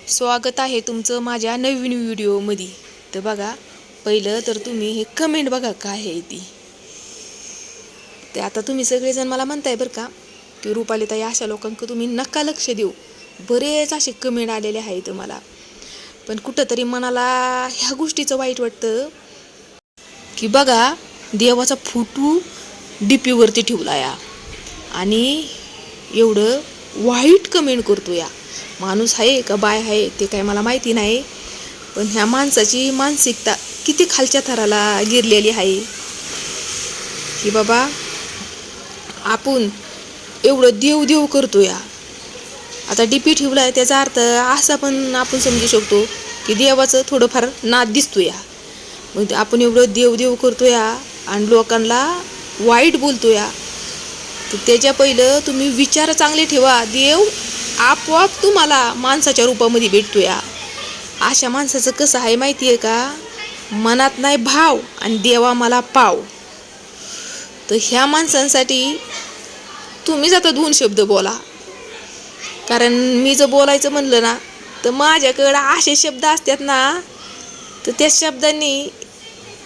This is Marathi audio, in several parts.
स्वागत आहे तुमचं माझ्या नवीन व्हिडिओमध्ये। तर बघा, पहिलं तर तुम्ही हे कमेंट बघा काय आहे ती। ते आता तुम्ही सगळेजण मला म्हणताय बरं का की रुपालीताई अशा लोकांक तुम्ही नका लक्ष देऊ, बरेच असे कमेंट आलेले आहेत मला। पण कुठंतरी मनाला ह्या गोष्टीचं वाईट वाटतं की बघा, देवाचा फोटो डीपी वरती ठेवला या आणि एवढं वाईट कमेंट करतो या। माणूस आहे का बाय आहे ते काय मला माहिती नाही, पण ह्या माणसाची मानसिकता किती खालच्या थराला गिरलेली आहे की बाबा आपण एवढं देव देव करतो या। आता डीपी ठेवला आहे त्याचा अर्थ असा पण आपण समजू शकतो की देवाचं थोडंफार नाद दिसतो या। मग आपण एवढं देव देव करतो या आणि लोकांना वाईट बोलतो या, तर त्याच्या पहिलं तुम्ही विचार चांगले ठेवा। देव आपोआप तुम्हाला माणसाच्या रूपामध्ये भेटतो या। अशा माणसाचं कसं आहे माहिती आहे का, मनात नाही भाव आणि देवा मला पाव। तर ह्या माणसांसाठी तुम्हीच आता दोन शब्द बोला, कारण मी जर बोलायचं म्हणलं ना तर माझ्याकडं असे शब्द असतात ना, तर त्या शब्दांनी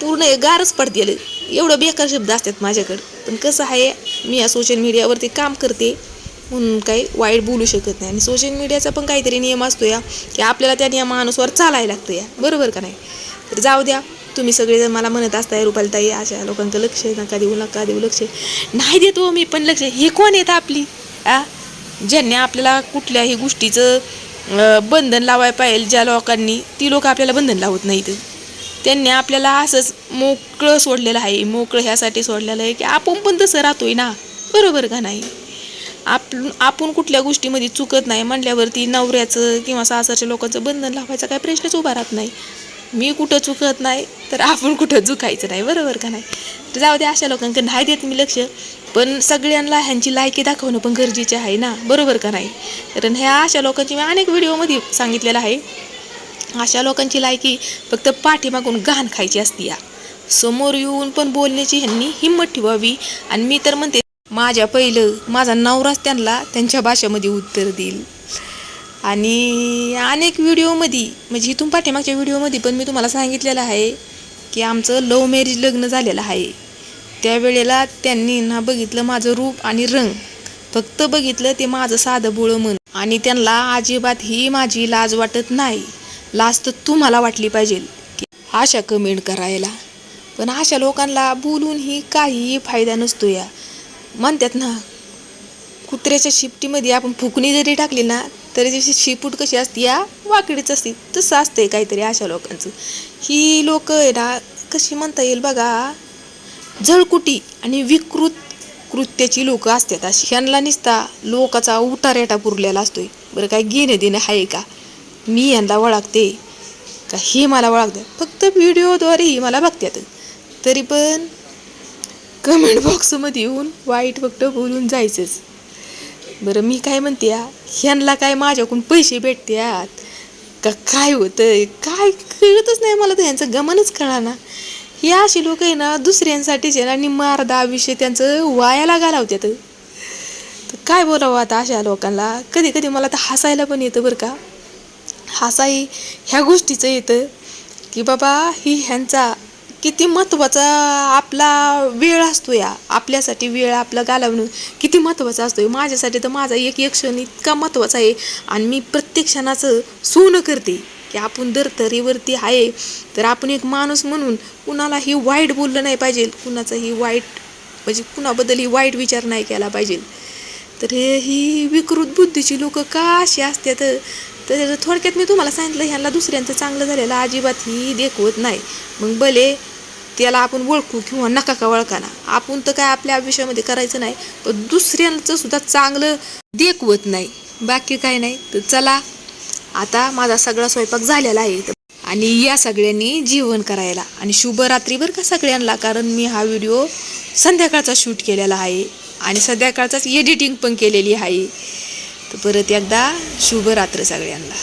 पूर्ण गारच पडतील, एवढं बेकार शब्द असतात माझ्याकडं। पण कसं आहे, मी या सोशल मीडियावरती काम करते म्हणून काही वाईट बोलू शकत नाही, आणि सोशल मीडियाचा पण काहीतरी नियम असतो या की आपल्याला त्या नियमानुसार चालायला लागतं या, बरोबर का नाही। तर जाऊ द्या, तुम्ही सगळेजण मला म्हणत असताय रुपालीताई अशा लोकांचं लक्ष नका देऊ लक्ष नाही देतो मी पण लक्ष। हे कोण येतं आपली ज्यांनी आपल्याला कुठल्याही गोष्टीचं बंधन लावायला पाहिजे, ज्या लोकांनी ती लोक आपल्याला बंधन लावत नाहीत, त्यांनी आपल्याला असंच मोकळं सोडलेलं आहे। मोकळं ह्यासाठी सोडलेलं आहे की आपण पण तसं राहतोय ना, बरोबर का नाही। आपण कुठल्या गोष्टीमध्ये चुकत नाही म्हणल्यावरती नवऱ्याचं किंवा सासरच्या लोकांचं बंधन लावायचा काही प्रश्नच उभा राहत नाही। मी कुठं चुकत नाही तर आपण कुठं चुकायचं नाही, बरोबर का नाही। तर जाऊ दे, अशा लोकांकडे नाही देत मी लक्ष, पण सगळ्यांना ह्यांची लायकी दाखवणं पण गरजेचे आहे ना, बरोबर का नाही। कारण ह्या अशा लोकांची मी अनेक व्हिडिओमध्ये सांगितलेलं आहे, अशा लोकांची लायकी फक्त पाठीमागून घाण खायची असते या, समोर येऊन पण बोलण्याची ह्यांनी हिंमत ठेवावी। आणि मी तर म्हणते माझ्या पहिलं माझा नवराच त्यांना त्यांच्या भाषेमध्ये उत्तर देईल। आणि अनेक व्हिडिओमध्ये म्हणजे इथून पाठीमागच्या व्हिडिओमध्ये पण मी तुम्हाला सांगितलेलं आहे की आमचं लव्ह मॅरेज लग्न झालेलं आहे। त्यावेळेला त्यांनी ना बघितलं माझं रूप आणि रंग, फक्त बघितलं ते माझं साधं बोळं मन, आणि त्यांना अजिबात ही माझी लाज वाटत नाही। लाज तर तुम्हाला वाटली पाहिजे की अशा कमेंट करायला, पण अशा लोकांना बोलूनही काही फायदा नसतो या। म्हणतात ना, कुत्र्याच्या शिपटीमध्ये आपण फुकणी जरी टाकली ना तरी त्याची शिपूट कशी असते या वाकडीच असते, तसं असतंय काहीतरी अशा लोकांचं। ही लोक आहे ना, कशी म्हणता येईल बघा, जळकुटी आणि विकृत कृत्याची लोक असतात अशी। ह्यांना निसता लोकाचा उठारेटा पुरलेला असतोय, बरं काय घेणं देणं आहे का, मी यांना ओळखते का हे मला ओळखतात, फक्त व्हिडिओद्वारे ही मला बघतात, तरी पण कमेंट बॉक्समध्ये येऊन वाईट फक्त बोलून जायचंच। बरं मी काय म्हणते, ह्यांना काय माझ्याकडून पैसे भेटतात का काय होतंय काय कळतच नाही मला, तर ह्यांचं गमनच कळा ना। हे अशी लोक आहे ना दुसऱ्यांसाठीच आहे ना निम्मा अर्धा आयुष्य त्यांचं वायाला घालवतात। तर काय बोलावं आता अशा लोकांना। कधी कधी मला तर हसायला पण येतं बरं का, हसाई ह्या गोष्टीचं येतं की बाबा ही ह्यांचा किती महत्त्वाचा आपला वेळ असतो या, आपल्यासाठी वेळ आपला घालवणं किती महत्त्वाचा असतो। माझ्यासाठी तर माझा एक क्षण इतका महत्त्वाचा आहे, आणि मी प्रत्येक क्षणाचं सोनं करते की आपण दर तरीवरती आहे तर आपण एक माणूस म्हणून कुणालाही वाईट बोललं नाही पाहिजे, कुणाचाही वाईट म्हणजे कुणाबद्दलही वाईट विचार नाही केला पाहिजे। तर ही विकृत बुद्धीची लोक का अशी असतात, तर थोडक्यात मी तुम्हाला सांगितलं, ह्यांना दुसऱ्यांचं चांगलं झालेलं अजिबात ही देखवत नाही। मग भले त्याला आपण ओळखू किंवा नका का ओळखाना, आपण तर काय आपल्या आयुष्यामध्ये करायचं नाही, पण दुसऱ्यांचं सुद्धा चांगलं देखवत नाही, बाकी काय नाही। तर चला, आता माझा सगळा स्वयंपाक झालेला आहे आणि या सगळ्यांनी जेवण करायला, आणि शुभरात्री बरं का सगळ्यांना, कारण मी हा व्हिडिओ संध्याकाळचा शूट केलेला आहे आणि संध्याकाळचाच एडिटिंग पण केलेली आहे। तर परत एकदा शुभरात्र सगळ्यांना।